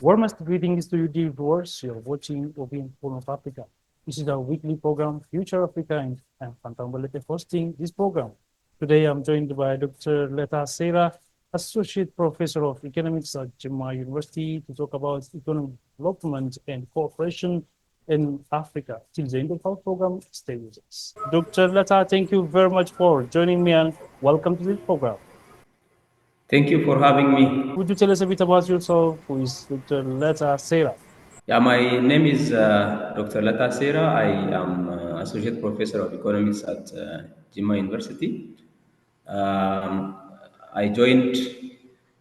Warmest greetings to you, dear viewers. You're watching Open Horn of Africa. This is our weekly program, Future Africa, and I'm Fantambalete hosting this program. Today, I'm joined by Dr. Leta Serra, Associate Professor of Economics at Jimma University, to talk about economic development and cooperation in Africa. Till the end of our program, stay with us. Dr. Leta, thank you very much for joining me and welcome to the program. Thank you for having me. Would you tell us a bit about yourself? Who is Dr. Leta Serra? Yeah, my name is Dr. Lata Sera. I am Associate Professor of Economics at Jimma University. Um, I joined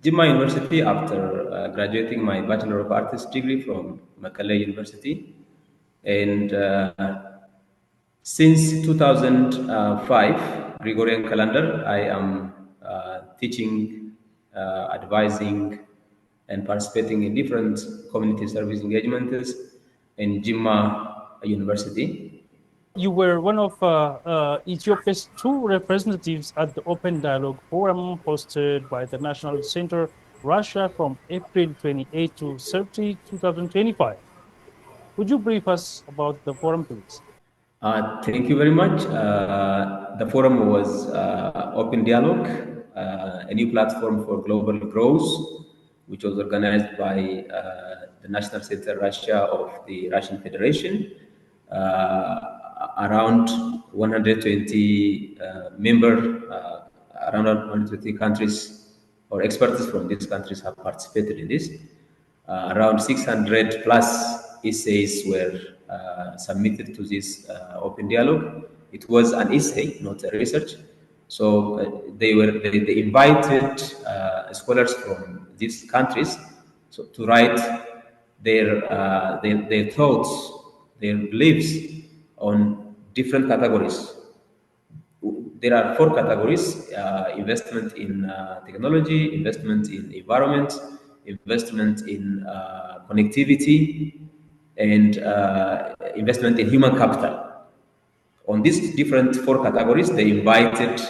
Jimma University after graduating my Bachelor of Arts degree from Makerere University. And since 2005, Gregorian calendar, I am teaching, advising, and participating in different community service engagements in Jimma University. You were one of Ethiopia's two representatives at the Open Dialogue Forum hosted by the National Center, Russia, from April 28 to 30, 2025. Would you brief us about the forum, please? Thank you very much. The forum was Open Dialogue, a new platform for global growth, which was organized by the National Center Russia of the Russian Federation. Around 120 around 120 countries or experts from these countries have participated in this. Around 600 plus essays were submitted to this open dialogue. It was an essay, not a research. So they invited scholars from these countries to write their thoughts, their beliefs on different categories. There are four categories: investment in technology, investment in environment, investment in connectivity, and investment in human capital. On these different four categories, they invited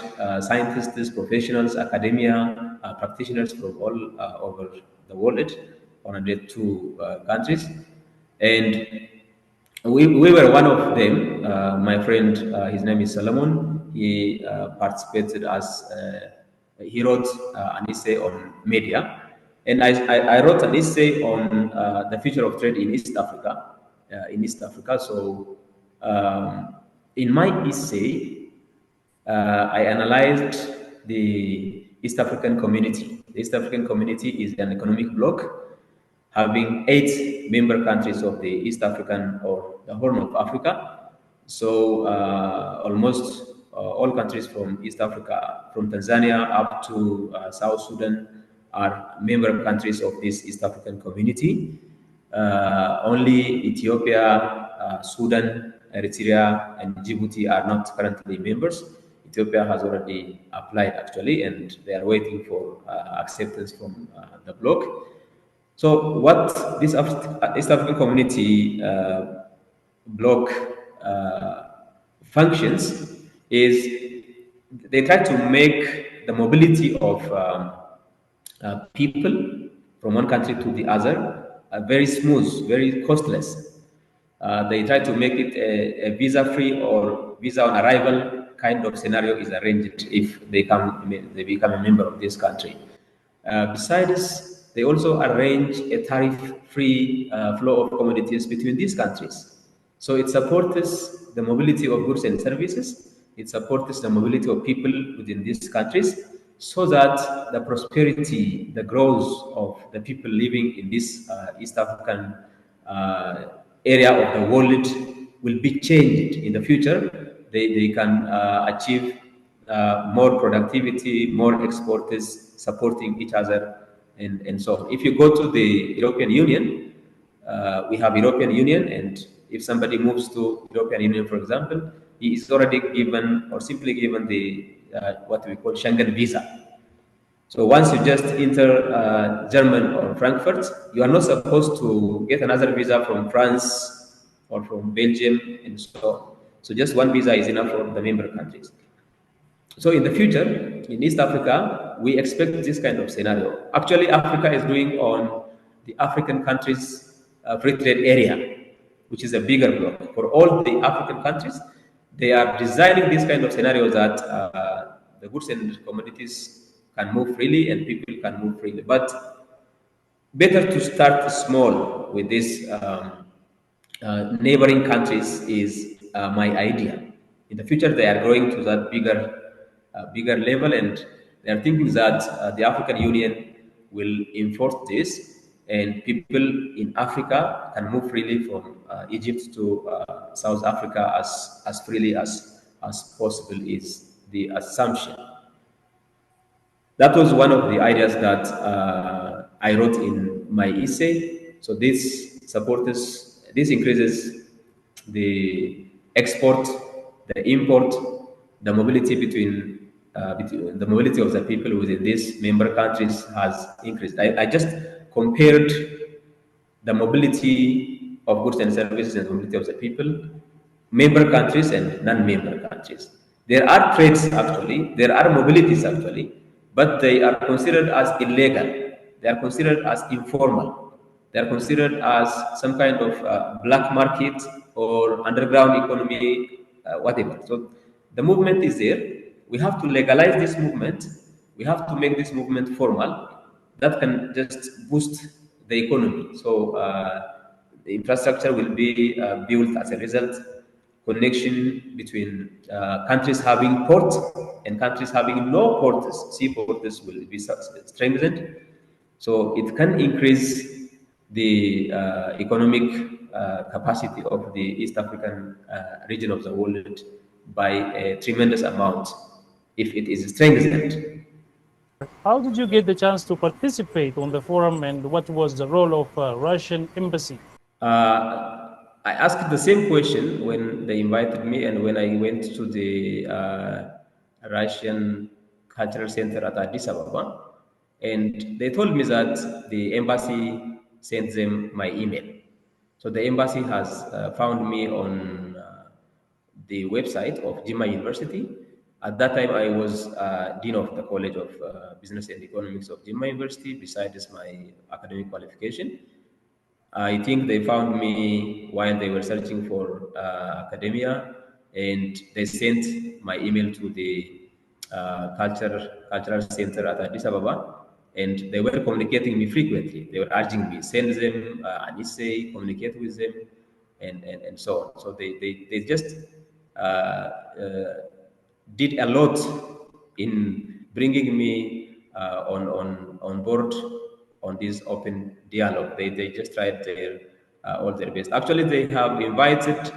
scientists, professionals, academia, practitioners from all over the world, 102 countries. And we were one of them. My friend, his name is Solomon. He participated as he wrote an essay on media, and I wrote an essay on the future of trade in East Africa. So in my essay, I analyzed the East African community. The East African community is an economic bloc having 8 member countries of the East African or the Horn of Africa. So almost all countries from East Africa, from Tanzania up to South Sudan, are member countries of this East African community. Only Ethiopia, Sudan, Eritrea, and Djibouti are not currently members. Ethiopia has already applied actually, and they are waiting for acceptance from the bloc. So what this East African community bloc functions is they try to make the mobility of people from one country to the other very smooth, very costless. They try to make it a visa-free or visa on arrival kind of scenario is arranged if they become a member of this country. Besides, they also arrange a tariff-free flow of commodities between these countries. So it supports the mobility of goods and services. It supports the mobility of people within these countries so that the prosperity, the growth of the people living in this East African area of the world will be changed in the future. They can achieve more productivity, more exporters supporting each other, and so on. If you go to the European Union, we have European Union, and if somebody moves to European Union, for example, he is already given or simply given the what we call Schengen visa. So once you just enter German or Frankfurt, you are not supposed to get another visa from France or from Belgium and so on. So just one visa is enough for the member countries. So in the future, in East Africa, we expect this kind of scenario. Actually, Africa is doing on the African countries free trade area, which is a bigger bloc. For all the African countries, they are designing this kind of scenario that the goods and commodities can move freely and people can move freely. But better to start small with these neighboring countries is my idea. In the future, they are growing to that bigger level, and they are thinking that the African Union will enforce this, and people in Africa can move freely from Egypt to South Africa as freely as possible. Is the assumption. That was one of the ideas that I wrote in my essay. So this increases the export, the import, the mobility between the mobility of the people within these member countries has increased. I just compared the mobility of goods and services and mobility of the people, member countries and non-member countries. There are trades actually, there are mobilities actually, but they are considered as illegal. They are considered as informal. They are considered as some kind of black market or underground economy, whatever. So the movement is there. We have to legalize this movement. We have to make this movement formal. That can just boost the economy. So the infrastructure will be built as a result. Connection between countries having ports and countries having no ports, seaports will be strengthened. So it can increase the economic capacity of the East African region of the world by a tremendous amount if it is strengthened. How did you get the chance to participate on the forum, and what was the role of Russian embassy? I asked the same question when they invited me and when I went to the Russian Cultural Center at Addis Ababa. And they told me that the embassy sent them my email. So the embassy has found me on the website of Jimma University. At that time, I was dean of the College of Business and Economics of Jimma University, besides my academic qualification. I think they found me while they were searching for academia, and they sent my email to the cultural center at Addis Ababa, and they were communicating me frequently. They were urging me send them an essay, communicate with them, and so on. So they just uh, did a lot in bringing me on board on this open dialogue. They just tried their all their best. Actually, they have invited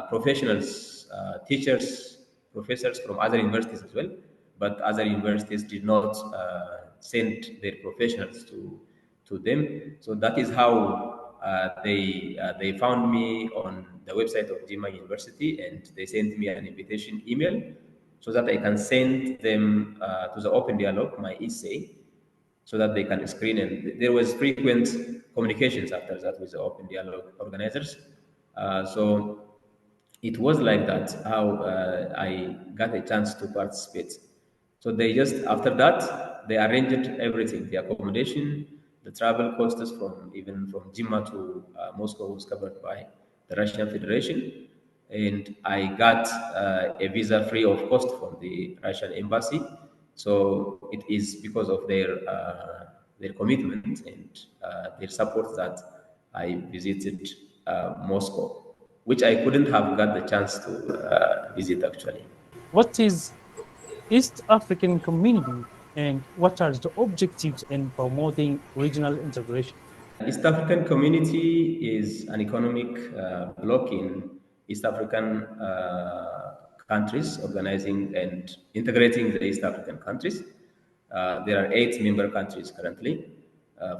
professionals, teachers, professors from other universities as well, but other universities did not send their professionals to them. So that is how they found me on the website of Jima University, and they sent me an invitation email so that I can send them to the open dialogue my essay so that they can screen. And there was frequent communications after that with the open dialogue organizers. So it was like that how I got a chance to participate. So they just after that they arranged everything: the accommodation, the travel costs from even from Jimma to Moscow was covered by the Russian Federation, and I got a visa free of cost from the Russian embassy. So it is because of their commitment and their support that I visited Moscow, which I couldn't have got the chance to visit actually. What is East African Community, and what are the objectives in promoting regional integration? East African Community is an economic bloc in East African countries, organizing and integrating the East African countries. There are 8 member countries currently,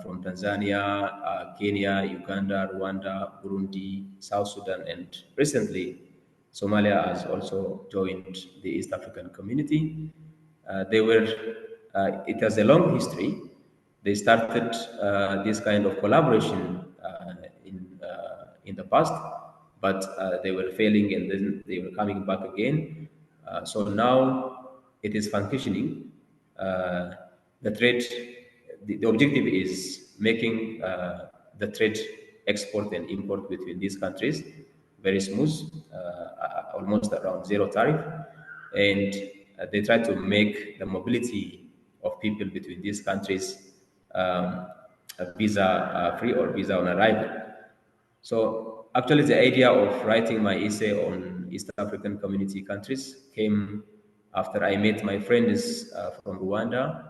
from Tanzania, Kenya, Uganda, Rwanda, Burundi, South Sudan, and recently Somalia has also joined the East African Community. They were. It has a long history. They started this kind of collaboration in the past, but they were failing, and then they were coming back again. So now it is functioning. Uh, the trade, the objective is making the trade export and import between these countries very smooth, almost around zero tariff, and they try to make the mobility of people between these countries um, visa free or visa on arrival. So actually, the idea of writing my essay on East African community countries came after I met my friends from Rwanda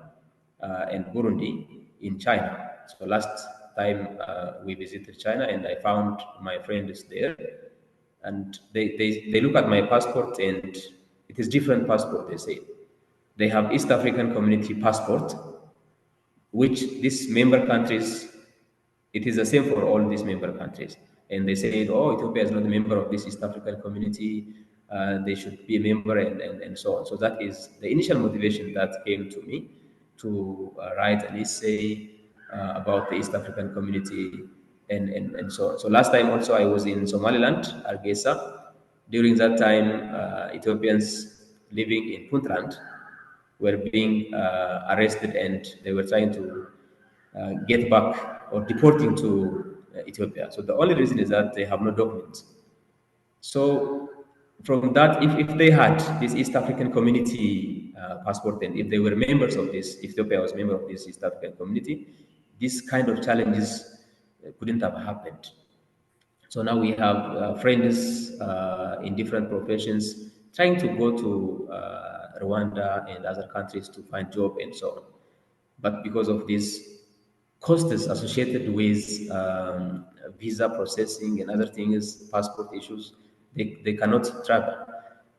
and Burundi in China. So last time we visited China, and I found my friends there, and they look at my passport, and it is different passport. They say they have East African community passport, which these member countries, it is the same for all these member countries. And they said, oh, Ethiopia is not a member of this East African community. They should be a member, and so on. So that is the initial motivation that came to me to write an essay about the East African community, and so on. So last time also I was in Somaliland, Argesa. During that time, Ethiopians living in Puntland were being arrested, and they were trying to get back or deporting to Ethiopia. So the only reason is that they have no documents. So from that, if they had this East African community passport, and if they were members of this, Ethiopia was member of this East African community, this kind of challenges couldn't have happened. So now we have friends in different professions trying to go to Rwanda and other countries to find job and so on. But because of these costs associated with visa processing and other things, passport issues, they cannot travel.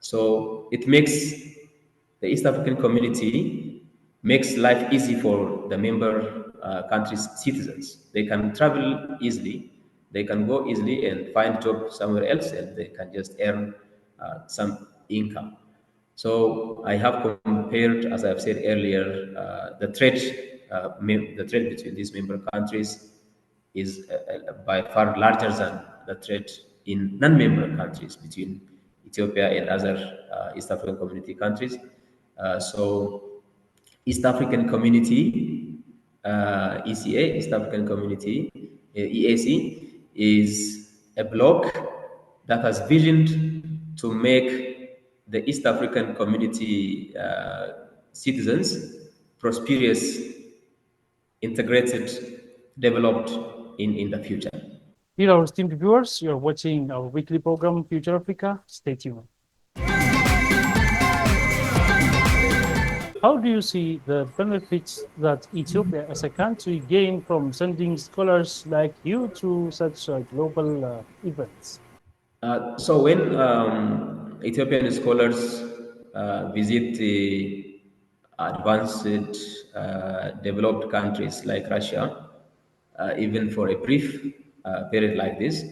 So it makes the East African community makes life easy for the member countries' citizens. They can travel easily, they can go easily and find job somewhere else, and they can just earn some income. So I have compared, as I've said earlier, the trade between these member countries is by far larger than the trade in non-member countries between Ethiopia and other East African community countries. So East African Community, ECA, East African Community, EAC, is a bloc that has visioned to make the East African community citizens prosperous, integrated, developed in the future. Dear our esteemed viewers, you are watching our weekly program, Future Africa. Stay tuned. How do you see the benefits that Ethiopia as a country gain from sending scholars like you to such global events? So when Ethiopian scholars visit the advanced, developed countries like Russia, even for a brief period like this,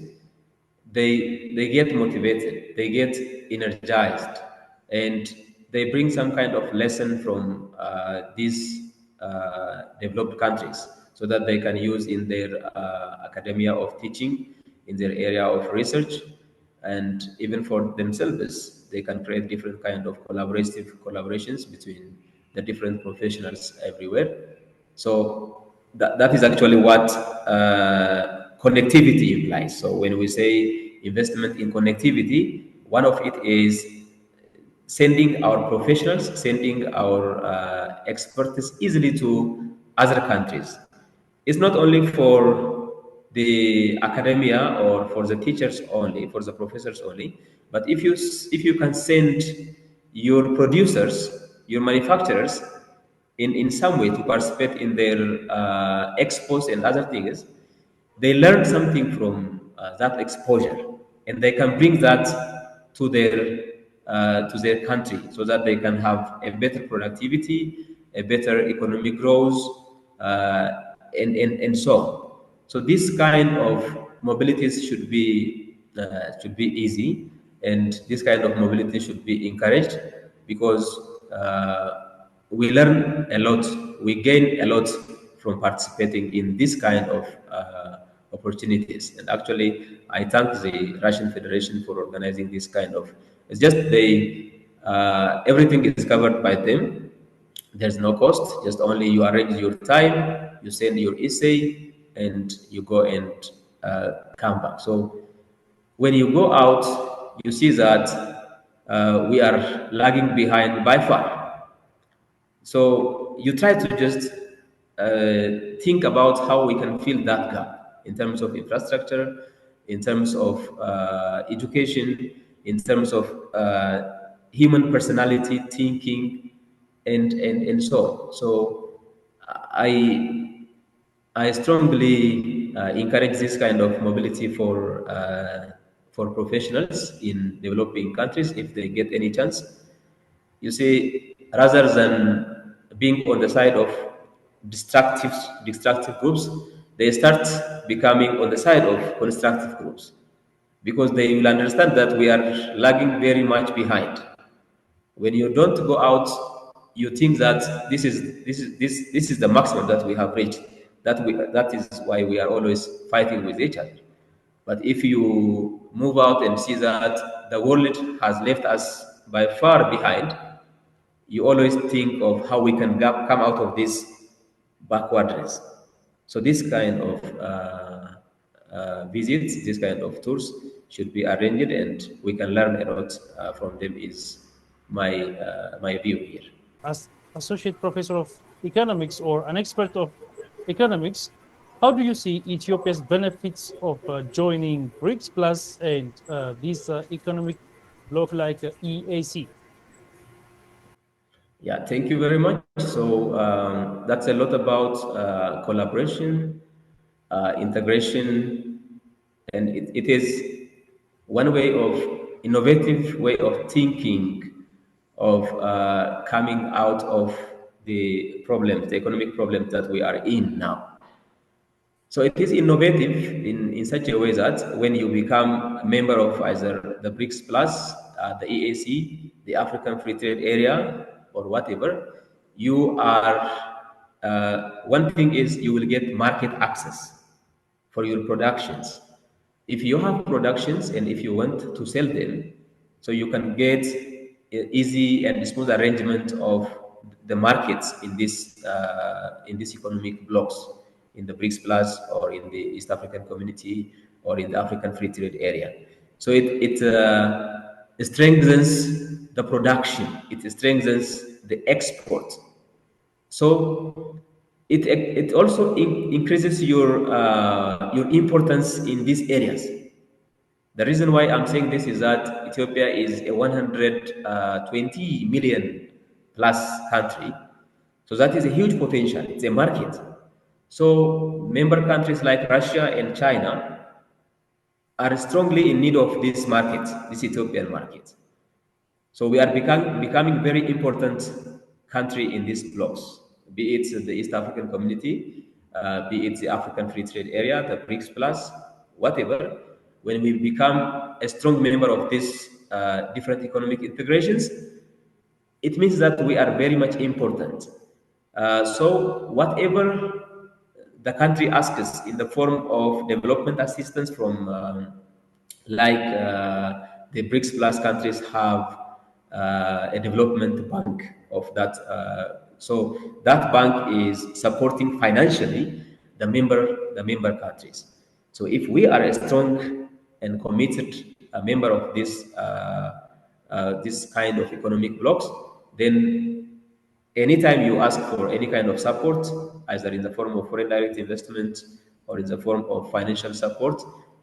they get motivated, they get energized, and they bring some kind of lesson from these developed countries so that they can use in their academia of teaching, in their area of research, and even for themselves they can create different kind of collaborations between the different professionals everywhere. So that is actually what connectivity implies. So when we say investment in connectivity, one of it is sending our professionals, sending our experts easily to other countries. It's not only for the academia or for the teachers only, for the professors only, but if you can send your producers, your manufacturers, in some way to participate in their expos and other things, they learn something from that exposure, and they can bring that to their country so that they can have a better productivity, a better economic growth, and so on. So this kind of mobilities should be easy, and this kind of mobility should be encouraged because we learn a lot, we gain a lot from participating in this kind of opportunities. And actually, I thank the Russian Federation for organizing this kind of. It's just they everything is covered by them. There's no cost, just only you arrange your time, you send your essay, and you go and come back. So when you go out, you see that we are lagging behind by far. So you try to just think about how we can fill that gap in terms of infrastructure, in terms of education, in terms of human personality, thinking, and so on. So I I strongly encourage this kind of mobility for professionals in developing countries if they get any chance. You see, rather than being on the side of destructive destructive groups, they start becoming on the side of constructive groups because they will understand that we are lagging very much behind. When you don't go out, you think that this is the maximum that we have reached. That is why we are always fighting with each other. But if you move out and see that the world has left us by far behind, you always think of how we can come out of this backwardness. So this kind of visits, this kind of tours should be arranged, and we can learn a lot from them. Is my view here. As associate professor of economics or an expert of economics, how do you see Ethiopia's benefits of joining BRICS Plus and this economic bloc like EAC? Yeah, thank you very much. So that's a lot about collaboration, integration, and it is one way of innovative way of thinking of coming out of the problems, the economic problems that we are in now. So it is innovative in such a way that when you become a member of either the BRICS Plus, the EAC, the African Free Trade Area, or whatever, you are, one thing is you will get market access for your productions. If you have productions and if you want to sell them, so you can get easy and smooth arrangement of the markets in these economic blocks in the BRICS Plus or in the East African Community or in the African Free Trade Area. So it strengthens the production, it strengthens the export. So it also increases your importance in these areas. The reason why I'm saying this is that Ethiopia is a 120 million plus country. So that is a huge potential. It's a market. So member countries like Russia and China are strongly in need of this market, this Ethiopian market. So we are becoming very important country in these blocks, be it the East African Community, be it the African Free Trade Area, the BRICS Plus, whatever. When we become a strong member of these different economic integrations, it means that we are very much important. So whatever the country asks in the form of development assistance from the BRICS Plus countries have a development bank of that. So that bank is supporting financially the member countries. So if we are a strong and committed member of this kind of economic blocks, then anytime you ask for any kind of support, either in the form of foreign direct investment or in the form of financial support,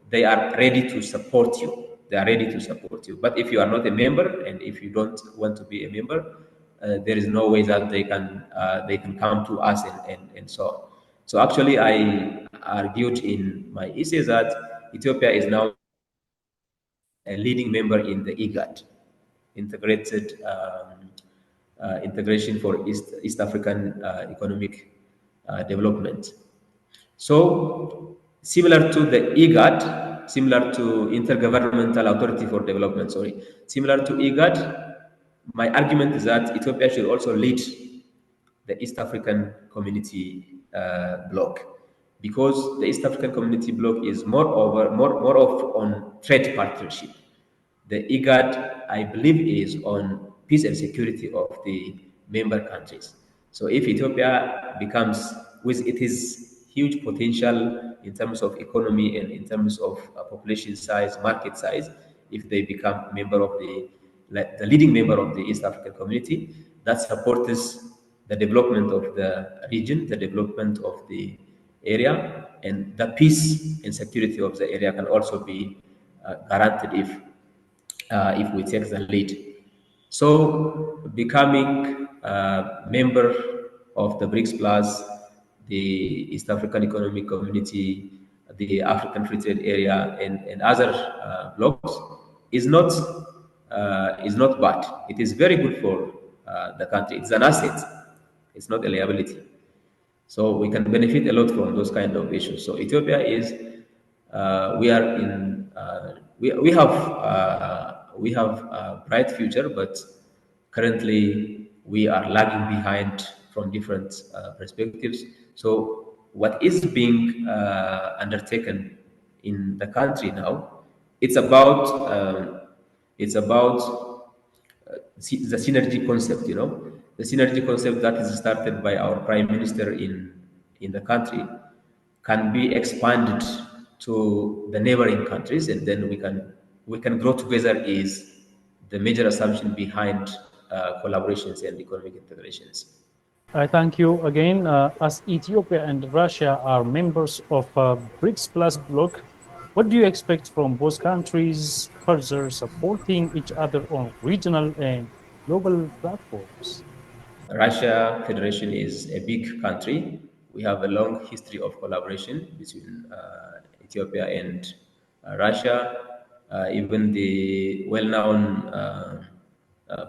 they are ready to support you. They are ready to support you. But if you are not a member and if you don't want to be a member, there is no way that they can come to us and so on. So actually, I argued in my essay that Ethiopia is now a leading member in the IGAD, integrated integration for East African economic development. So, similar to the IGAD, similar to Intergovernmental Authority for Development, sorry, similar to IGAD, my argument is that Ethiopia should also lead the East African Community bloc because the East African Community bloc is more of on trade partnership. The IGAD, I believe, is on peace and security of the member countries. So if Ethiopia becomes, with its huge potential in terms of economy and in terms of population size, market size, if they become member of like the leading member of the East African community, that supports the development of the region, the development of the area, and the peace and security of the area can also be guaranteed if we take the lead. So, becoming a member of the BRICS Plus, the East African Economic Community, the African Free Trade Area, and other blocks is not bad. It is very good for the country. It's an asset. It's not a liability. So we can benefit a lot from those kind of issues. So Ethiopia is, we are in, we have a bright future, but currently we are lagging behind from different perspectives. So what is being undertaken in the country now, it's about it's about the synergy concept, the synergy concept that is started by our prime minister in the country can be expanded to the neighboring countries, and then we can grow together is the major assumption behind collaborations and economic integrations. I thank you again. As Ethiopia and Russia are members of BRICS Plus bloc, what do you expect from both countries further supporting each other on regional and global platforms? Russia Federation is a big country. We have a long history of collaboration between Ethiopia and Russia. Even the well-known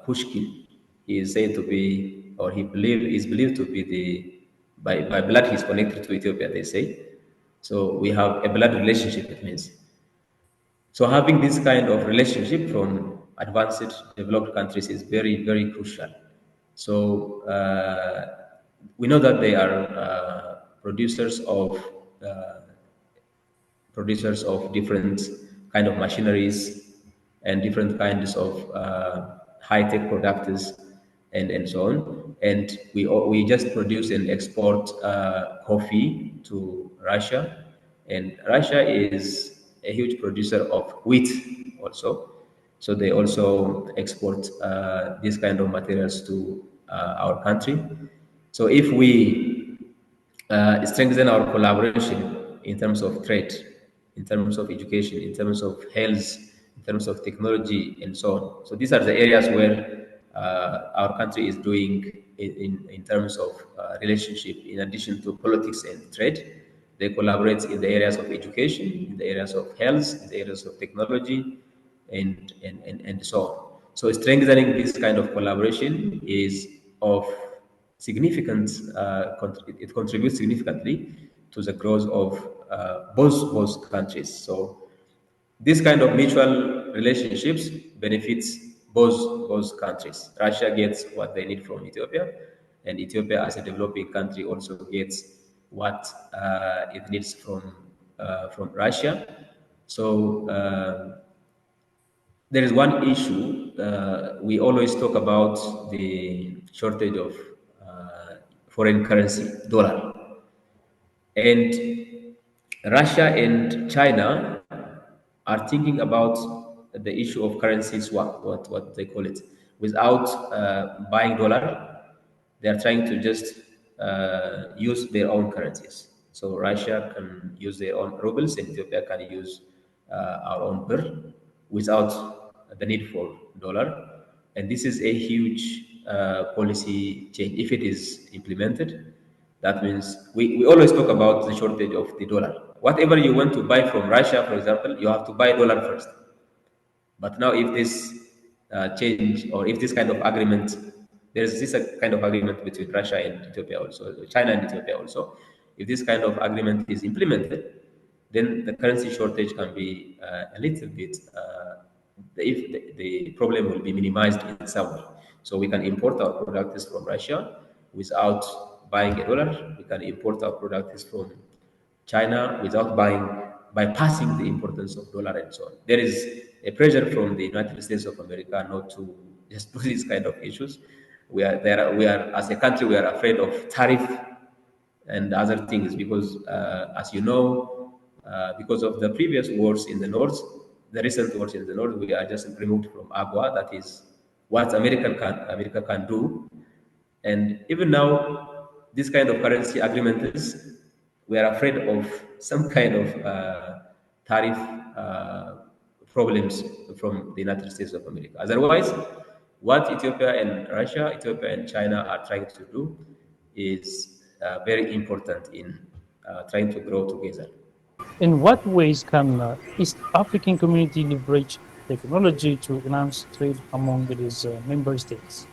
Pushkin is said to be, or is believed to be by blood he's connected to Ethiopia. They say so. We have a blood relationship. It means so having this kind of relationship from advanced developed countries is very, very crucial. So we know that they are uh, producers of different kind of machineries and different kinds of high-tech products and so on. And we just produce and export coffee to Russia, and Russia is a huge producer of wheat also. So they also export these kind of materials to our country. So if we strengthen our collaboration in terms of trade, in terms of education, in terms of health, in terms of technology, and so on. So these are the areas where our country is doing in terms of relationship. In addition to politics and trade, they collaborate in the areas of education, in the areas of health, in the areas of technology, and so on. So strengthening this kind of collaboration is of significant. It contributes significantly to the growth of both countries. So this kind of mutual relationships benefits both countries. Russia gets what they need from Ethiopia, and Ethiopia, as a developing country, also gets what it needs from Russia. So there is one issue. We always talk about the shortage of foreign currency, dollar. And Russia and China are thinking about the issue of currency swap, what they call it. Without buying dollar, they are trying to just use their own currencies. So Russia can use their own rubles, and Ethiopia can use our own birr without the need for dollar. And this is a huge policy change if it is implemented. That means we always talk about the shortage of the dollar. Whatever you want to buy from Russia, for example, you have to buy dollar first. But now, if this change, or if this kind of agreement, there is this kind of agreement between Russia and Ethiopia also, China and Ethiopia also. If this kind of agreement is implemented, then the currency shortage can be a little bit. If the problem will be minimized in some way, so we can import our products from Russia without buying a dollar. We can import our products from China without bypassing the importance of dollar and so on. There is a pressure from the United States of America not to just do these kind of issues. We are as a country we are afraid of tariff and other things because, as you know, because of the previous wars in the north, the recent wars in the north, we are just removed from AGWA. That is what America can do. And even now, this kind of currency agreement is, we are afraid of some kind of tariff problems from the United States of America. Otherwise, what Ethiopia and China are trying to do is very important in trying to grow together. In what ways can East African community leverage technology to enhance trade among its member states?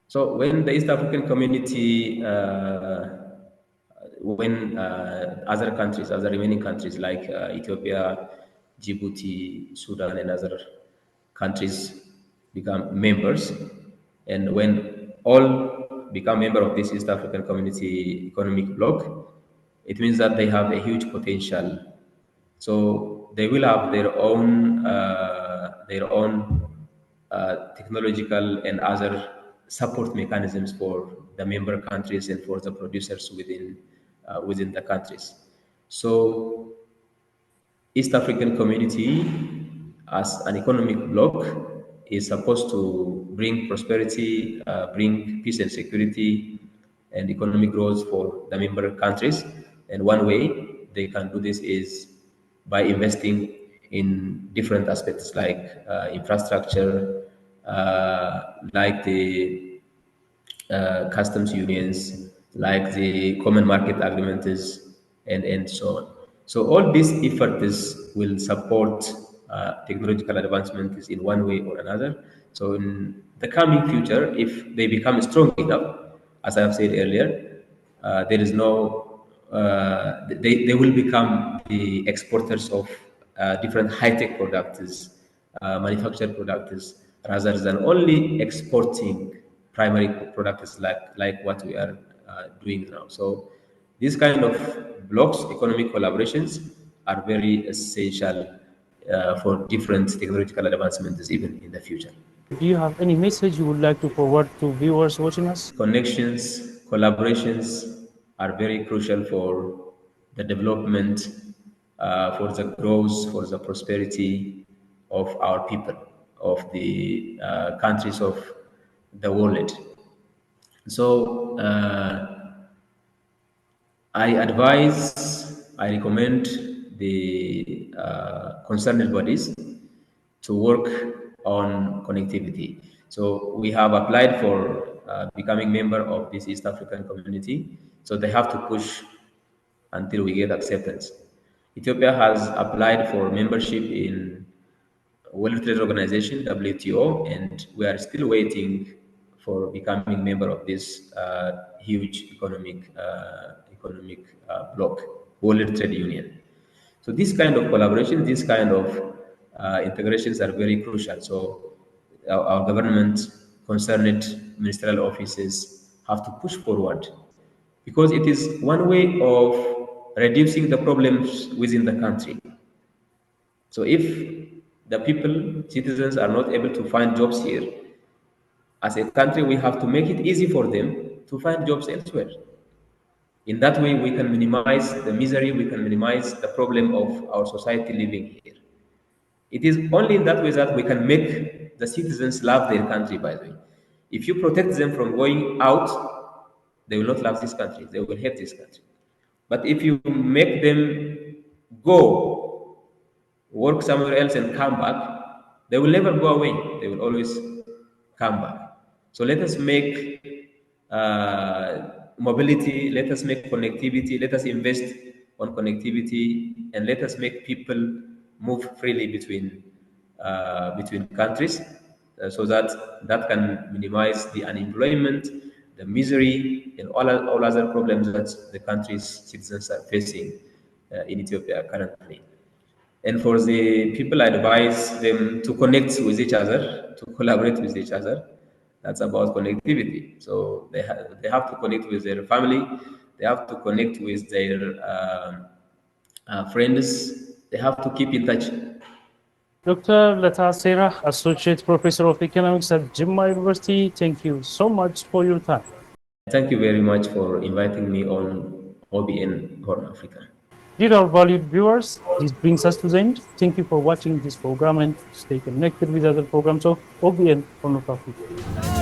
So when the East African community, when other countries, other remaining countries like Ethiopia, Djibouti, Sudan, and other countries become members, and when all become member of this East African community economic bloc, it means that they have a huge potential. So they will have their own technological and other support mechanisms for the member countries and for the producers within the countries. So East African community as an economic bloc is supposed to bring prosperity, bring peace and security and economic growth for the member countries. And one way they can do this is by investing in different aspects like infrastructure, like the customs unions, like the common market agreement is, and so on. So all these efforts will support technological advancements in one way or another. So in the coming future, if they become strong enough, as I have said earlier, there is no, they will become the exporters of different high-tech products, manufactured products, rather than only exporting primary products like what we are doing now. So these kind of blocks, economic collaborations, are very essential for different technological advancements even in the future. Do you have any message you would like to forward to viewers watching us? Connections, collaborations are very crucial for the development, for the growth, for the prosperity of our people, of the countries of the world. So I recommend the concerned bodies to work on connectivity. So we have applied for becoming member of this East African community. So they have to push until we get acceptance. Ethiopia has applied for membership in World Trade Organization (WTO), and we are still waiting for becoming member of this huge economic bloc, World Trade Union. So this kind of collaboration, this kind of integrations are very crucial. So our government, concerned ministerial offices have to push forward because it is one way of reducing the problems within the country. So if the people, citizens are not able to find jobs here, as a country, we have to make it easy for them to find jobs elsewhere. In that way, we can minimize the misery, we can minimize the problem of our society living here. It is only in that way that we can make the citizens love their country, by the way. If you protect them from going out, they will not love this country, they will hate this country. But if you make them go work somewhere else and come back, they will never go away. They will always come back. So let us make mobility, let us make connectivity, let us invest on connectivity, and let us make people move freely between countries, so that that can minimize the unemployment, the misery, and all other problems that the country's citizens are facing in Ethiopia currently. And for the people, I advise them to connect with each other, to collaborate with each other. That's about connectivity. So they have to connect with their family, they have to connect with their friends, they have to keep in touch. Dr. Leta Sera, Associate Professor of Economics at Jimma University, thank you so much for your time. Thank you very much for inviting me on OBN Horn Africa. Dear our valued viewers, this brings us to the end. Thank you for watching this program and stay connected with other programs of OBN Horn of Africa.